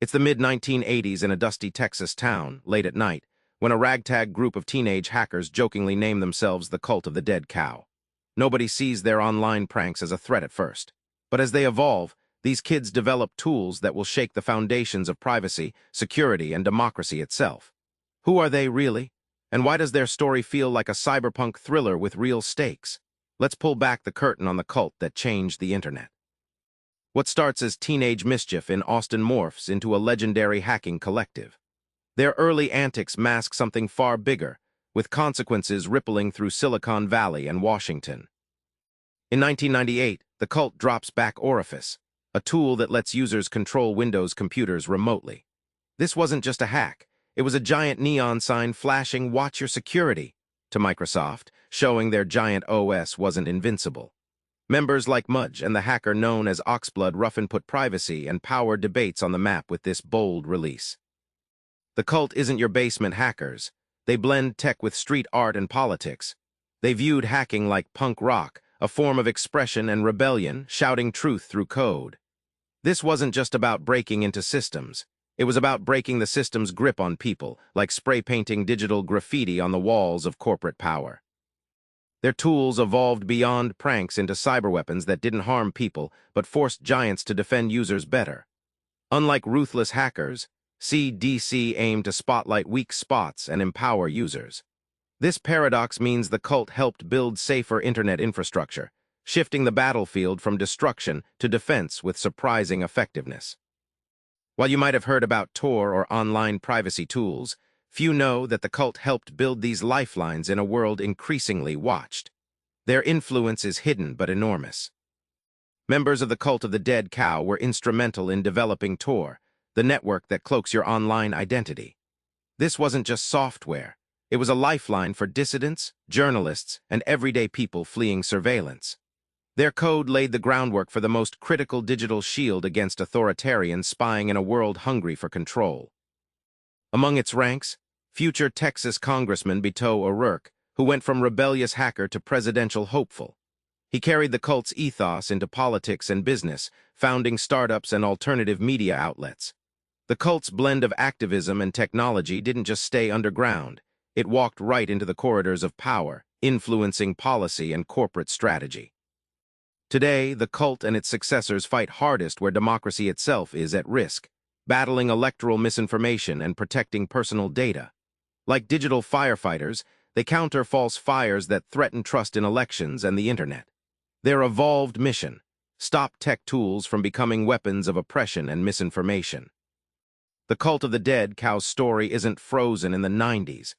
It's the mid-1980s in a dusty Texas town, late at night, when a ragtag group of teenage hackers jokingly name themselves the Cult of the Dead Cow. Nobody sees their online pranks as a threat at first. But as they evolve, these kids develop tools that will shake the foundations of privacy, security, and democracy itself. Who are they really? And why does their story feel like a cyberpunk thriller with real stakes? Let's pull back the curtain on the cult that changed the internet. What starts as teenage mischief in Austin morphs into a legendary hacking collective. Their early antics mask something far bigger, with consequences rippling through Silicon Valley and Washington. In 1998, the cult drops Back Orifice, a tool that lets users control Windows computers remotely. This wasn't just a hack. It was a giant neon sign flashing "Watch your security" to Microsoft, showing their giant OS wasn't invincible. Members like Mudge and the hacker known as Oxblood roughen put privacy and power debates on the map with this bold release. The cult isn't your basement hackers. They blend tech with street art and politics. They viewed hacking like punk rock, a form of expression and rebellion, shouting truth through code. This wasn't just about breaking into systems. It was about breaking the system's grip on people, like spray-painting digital graffiti on the walls of corporate power. Their tools evolved beyond pranks into cyberweapons that didn't harm people but forced giants to defend users better. Unlike ruthless hackers, CDC aimed to spotlight weak spots and empower users. This paradox means the cult helped build safer internet infrastructure, shifting the battlefield from destruction to defense with surprising effectiveness. While you might have heard about Tor or online privacy tools, few know that the cult helped build these lifelines in a world increasingly watched. Their influence is hidden but enormous. Members of the Cult of the Dead Cow were instrumental in developing Tor, the network that cloaks your online identity. This wasn't just software. It was a lifeline for dissidents, journalists, and everyday people fleeing surveillance. Their code laid the groundwork for the most critical digital shield against authoritarians spying in a world hungry for control. Among its ranks, future Texas Congressman Beto O'Rourke, who went from rebellious hacker to presidential hopeful. He carried the cult's ethos into politics and business, founding startups and alternative media outlets. The cult's blend of activism and technology didn't just stay underground. It walked right into the corridors of power, influencing policy and corporate strategy. Today, the cult and its successors fight hardest where democracy itself is at risk, battling electoral misinformation and protecting personal data. Like digital firefighters, they counter false fires that threaten trust in elections and the internet. Their evolved mission: stop tech tools from becoming weapons of oppression and misinformation. The Cult of the Dead Cow's story isn't frozen in the 90s.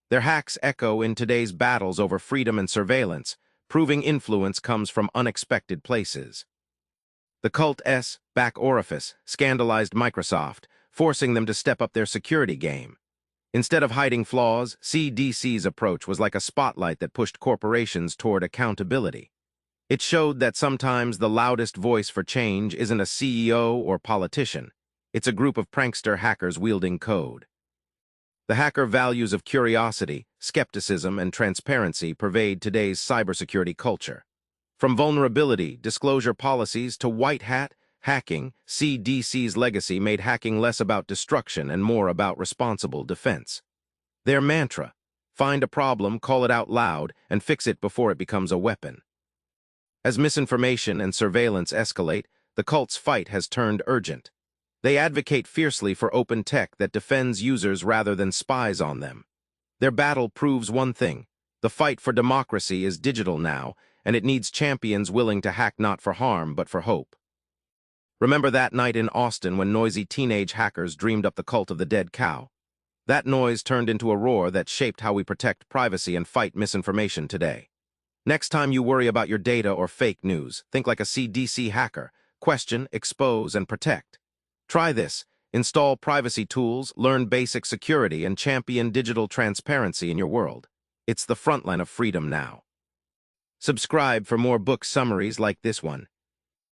Their hacks echo in today's battles over freedom and surveillance, proving influence comes from unexpected places. The cult's Back Orifice scandalized Microsoft, forcing them to step up their security game. Instead of hiding flaws, CDC's approach was like a spotlight that pushed corporations toward accountability. It showed that sometimes the loudest voice for change isn't a CEO or politician. It's a group of prankster hackers wielding code. The hacker values of curiosity, skepticism, and transparency pervade today's cybersecurity culture. From vulnerability disclosure policies to white hat hacking, CDC's legacy made hacking less about destruction and more about responsible defense. Their mantra: find a problem, call it out loud, and fix it before it becomes a weapon. As misinformation and surveillance escalate, the cult's fight has turned urgent. They advocate fiercely for open tech that defends users rather than spies on them. Their battle proves one thing: the fight for democracy is digital now, and it needs champions willing to hack not for harm but for hope. Remember that night in Austin when noisy teenage hackers dreamed up the Cult of the Dead Cow? That noise turned into a roar that shaped how we protect privacy and fight misinformation today. Next time you worry about your data or fake news, think like a CDC hacker: question, expose, and protect. Try this: install privacy tools, learn basic security, and champion digital transparency in your world. It's the frontline of freedom now. Subscribe for more book summaries like this one.